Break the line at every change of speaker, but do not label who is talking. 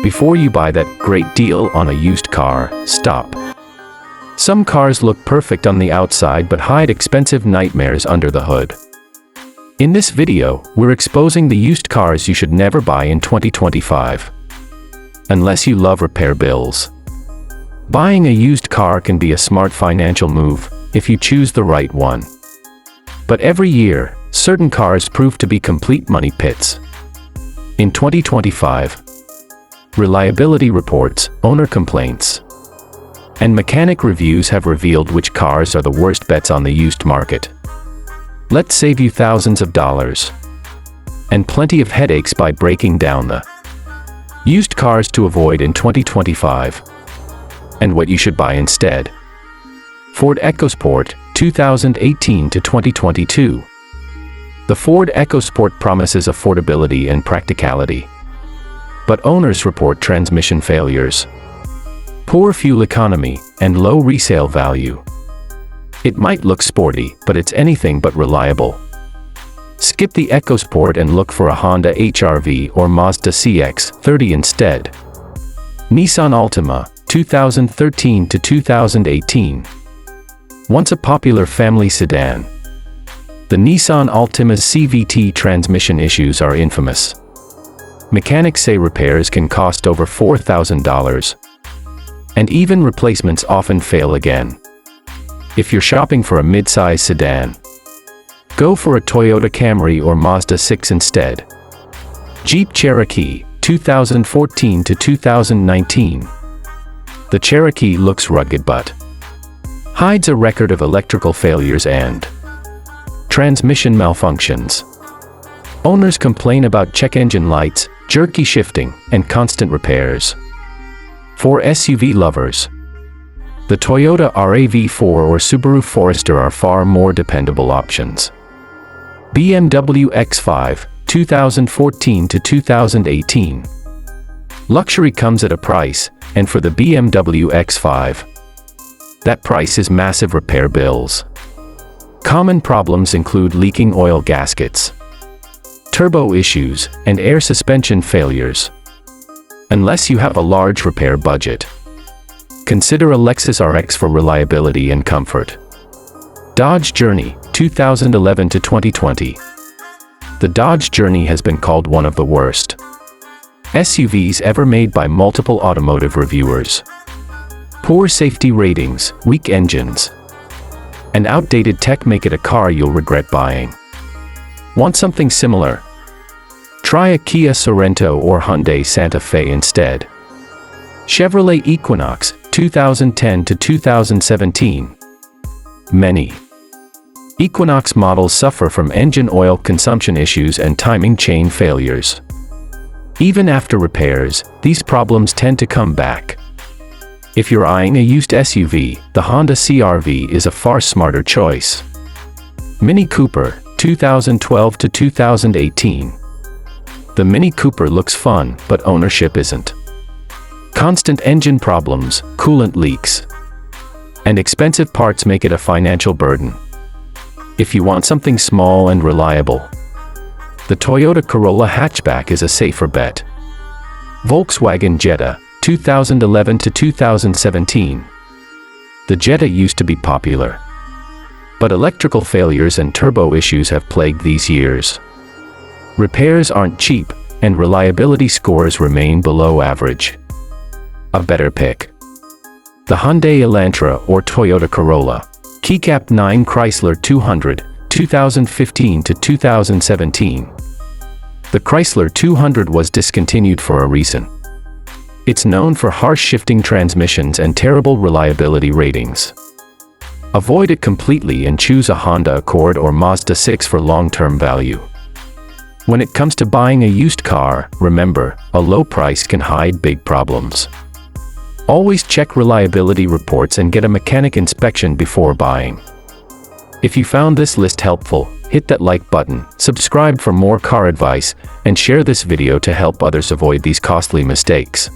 Before you buy that great deal on a used car, stop. Some cars look perfect on the outside but hide expensive nightmares under the hood. In this video, we're exposing the used cars you should never buy in 2025. Unless you love repair bills. Buying a used car can be a smart financial move, if you choose the right one. But every year, certain cars prove to be complete money pits. In 2025, reliability reports, owner complaints, and mechanic reviews have revealed which cars are the worst bets on the used market. Let's save you thousands of dollars and plenty of headaches by breaking down the used cars to avoid in 2025 and what you should buy instead. Ford EcoSport, 2018 to 2022. The Ford EcoSport promises affordability and practicality, but owners report transmission failures, poor fuel economy, and low resale value. It might look sporty, but it's anything but reliable. Skip the EcoSport and look for a Honda HR-V or Mazda CX-30 instead. Nissan Altima, 2013 to 2018. Once a popular family sedan, the Nissan Altima's CVT transmission issues are infamous. Mechanics say repairs can cost over $4,000, and even replacements often fail again. If you're shopping for a mid-size sedan, go for a Toyota Camry or Mazda 6 instead. Jeep Cherokee, 2014 to 2019. The Cherokee looks rugged but hides a record of electrical failures and transmission malfunctions. Owners complain about check engine lights, jerky shifting, and constant repairs. For SUV lovers, the Toyota RAV4 or Subaru Forester are far more dependable options. BMW X5, 2014 to 2018. Luxury comes at a price, and for the BMW X5, that price is massive repair bills. Common problems include leaking oil gaskets, turbo issues, and air suspension failures. Unless you have a large repair budget, consider a Lexus RX for reliability and comfort. Dodge Journey, 2011 to 2020. The Dodge Journey has been called one of the worst SUVs ever made by multiple automotive reviewers. Poor safety ratings, weak engines, and outdated tech make it a car you'll regret buying. Want something similar? Try a Kia Sorento or Hyundai Santa Fe instead. Chevrolet Equinox, 2010 to 2017. Many Equinox models suffer from engine oil consumption issues and timing chain failures. Even after repairs, these problems tend to come back. If you're eyeing a used SUV, the Honda CR-V is a far smarter choice. Mini Cooper, 2012 to 2018. The Mini Cooper looks fun, but ownership isn't. Constant engine problems, coolant leaks, and expensive parts make it a financial burden. If you want something small and reliable, the Toyota Corolla hatchback is a safer bet. Volkswagen Jetta, 2011 to 2017. The Jetta used to be popular, but electrical failures and turbo issues have plagued these years. Repairs aren't cheap, and reliability scores remain below average. A better pick: the Hyundai Elantra or Toyota Corolla. Keycap 9 Chrysler 200, 2015 to 2017. The Chrysler 200 was discontinued for a reason. It's known for harsh shifting transmissions and terrible reliability ratings. Avoid it completely and choose a Honda Accord or Mazda 6 for long-term value. When it comes to buying a used car, remember, a low price can hide big problems. Always check reliability reports and get a mechanic inspection before buying. If you found this list helpful, hit that like button, subscribe for more car advice, and share this video to help others avoid these costly mistakes.